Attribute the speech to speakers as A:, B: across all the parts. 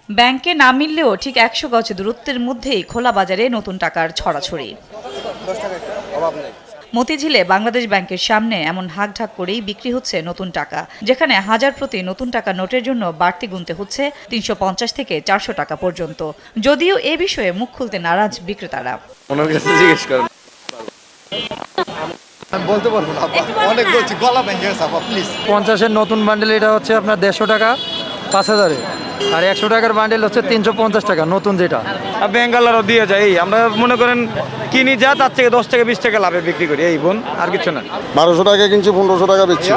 A: ব্যাংকে না মিললেও ঠিক ১০০ গজ দূরত্বের মধ্যেই খোলা বাজারে নতুন টাকার ছড়াছড়ি। মতিঝিলে বাংলাদেশ ব্যাংকের সামনে এমন হাঁকঢাক করেই বিক্রি হচ্ছে নতুন টাকা, যেখানে হাজার প্রতি নতুন টাকা নোটের জন্য বাড়তি গুনতে হচ্ছে ৩৫০ থেকে ৪০০ টাকা পর্যন্ত। যদিও এ বিষয়ে মুখ খুলতে নারাজ বিক্রেতারা।
B: বলতে পারবো না, অনেক বলছি, গলা ভেঙে গেছে আপা, প্লিজ।
C: 50-এর নতুন বান্ডেল এটা হচ্ছে আপনার 150 টাকা 5000-এ, আর 100 টাকার বান্ডেল হচ্ছে 350 টাকা নতুন যেটা।
D: বেঙ্গালোরও দিয়ে যায়, আমরা মনে করেন কিনি যা তার থেকে 10 থেকে 20 টাকা লাভে বিক্রি করি, এই বোন আর কিছু না।
E: 1200 টাকা কিনছি, 1500 টাকা বেচছি,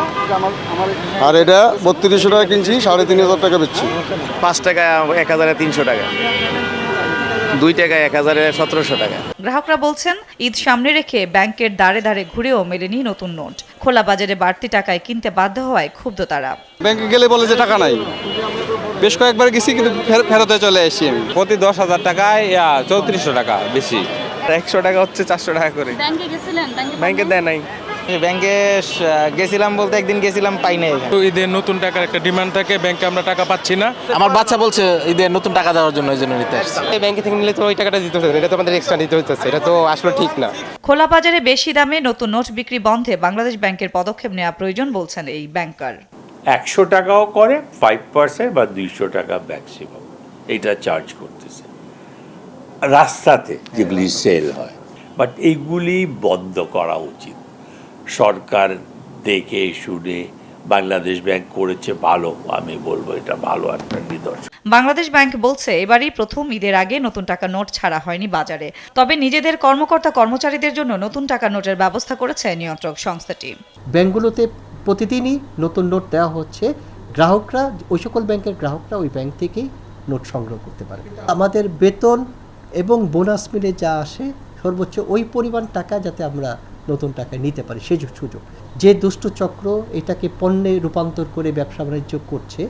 E: আর এটা 3200 টাকা কিনছি, 3500 টাকা বেচছি।
D: 5 টাকা 1300 টাকা, 2 টাকা 1700 টাকা।
A: গ্রাহকরা বলছেন, ঈদ সামনে রেখে ব্যাংকের দ্বারে দ্বারে ঘুরেও মেলেনি নতুন নোট। খোলা বাজারে বাড়তি টাকায় কিনতে বাধ্য হওয়ায় ক্ষুব্ধ তারা।
B: ব্যাংকে গেলে বলে যে টাকা নাই, বেশ কয়েকবার গেছি কিন্তু ফেরতে চলে আসি আমি।
D: প্রতি 10,000 টাকায় 3400 টাকা বেশি, 100 টাকা হচ্ছে 400 টাকা করে।
F: ব্যাংকে গেছিলেন?
D: ব্যাংকে দেয় নাই।
G: ব্যাংকে গেছিলাম বলতে একদিন গেছিলাম, পাই নাই।
H: ঈদের নতুন টাকার একটা ডিমান্ড থাকে, ব্যাংকে আমরা টাকা পাচ্ছি না।
G: আমার বাচ্চা বলছে ঈদের নতুন টাকা দেওয়ার জন্য, এই জন্য নিতে আসছে।
B: এই ব্যাংকে থেকে নিলে তো ওই টাকাটা দিতে হতো, এটা তো আমাদের এক্সট্রা দিতে হইতেছে, এটা তো আসলে ঠিক না।
A: খোলা বাজারে বেশি দামে নতুন নোট বিক্রি বন্ধে বাংলাদেশ ব্যাংকের পদক্ষেপ নেওয়া প্রয়োজন বলছেন এই ব্যাংকার।
I: 100 টাকাও করে 5% বা 200 টাকা ম্যাক্সিমাম এটা চার্জ করতেছে রাস্তাতে যেগুলি সেল হয়, বাট এইগুলি বন্ধ করা উচিত। সরকার দেখে শুনে বাংলাদেশ ব্যাংক করেছে ভালো, আমি বলবো এটা ভালো একটা নিদর্শন।
A: বাংলাদেশ ব্যাংক বলছে, এবারই প্রথম ঈদের আগে নতুন টাকা নোট ছাড়া হয়নি বাজারে। তবে নিজেদের কর্মকর্তা কর্মচারীদের জন্য নতুন টাকা নোটের ব্যবস্থা করেছে নিয়ন্ত্রক সংস্থাটি।
J: ব্যাংকগুলোতে প্রতিদিনই নতুন নোট দেওয়া হচ্ছে, গ্রাহকরা, ওই সকল ব্যাংকের গ্রাহকরা ওই ব্যাংক থেকেই নোট সংগ্রহ করতে পারে। আমাদের বেতন এবং বোনাস মিলে যা আসে সর্বোচ্চ ওই পরিমাণ টাকা যাতে আমরা নতুন টাকায় নিতে পারি, সেই সুযোগ। যে দুষ্ট চক্র এটাকে পণ্যে রূপান্তর করে ব্যবসা বাণিজ্য করছে,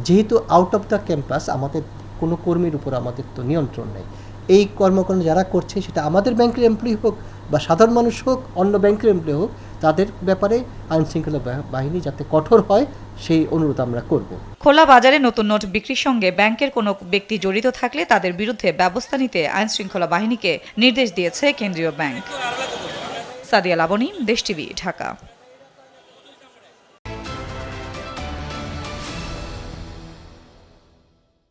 J: যেহেতু আউট অফ দ্য ক্যাম্পাস, আমাদের কোনো কর্মীর উপর আমাদের তো নিয়ন্ত্রণ নেই। এই কর্মকাণ্ড যারা করছে, সেটা আমাদের ব্যাংকের এমপ্লয়ি হোক বা সাধারণ মানুষ হোক, অন্য ব্যাংকের এমপ্লয়ি হোক, তাদের ব্যাপারে আইনশৃঙ্খলা বাহিনী যাতে কঠোর হয় সেই অনুরোধ আমরা করব।
A: খোলা বাজারে নতুন নোট বিক্রির সঙ্গে ব্যাংকের কোনো ব্যক্তি জড়িত থাকলে তাদের বিরুদ্ধে ব্যবস্থা নিতে আইনশৃঙ্খলা বাহিনীকে নির্দেশ দিয়েছে কেন্দ্রীয় ব্যাংক। সাদিয়া লাবনী, দেশ টিভি, ঢাকা।